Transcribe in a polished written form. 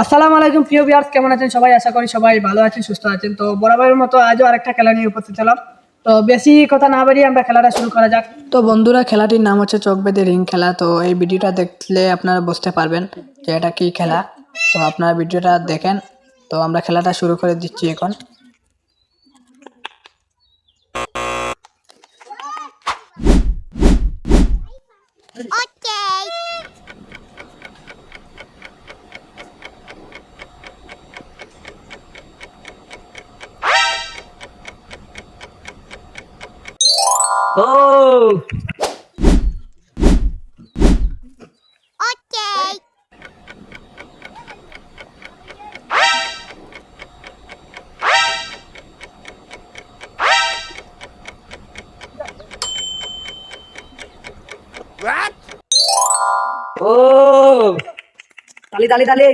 আসসালামু আলাইকুম প্রিয় ভিউয়ার্স, কেমন আছেন সবাই? আশা করি সবাই ভালো আছেন, সুস্থ আছেন। তো বরাবরের মতো আজও আরেকটা খেলা নিয়ে উপস্থিত হলাম। তো বেশি কথা না বাড়িয়ে আমরা খেলাটা শুরু করা যাক। তো বন্ধুরা, খেলাটির নাম হচ্ছে চক বেঁধে রিং খেলা। তো এই ভিডিওটা দেখলে আপনারা বুঝতে পারবেন যে এটা কি খেলা। তো আপনারা ভিডিওটা দেখেন। তো আমরা খেলাটা শুরু করে দিচ্ছি এখন। Oh! ও তালি তালি তালি।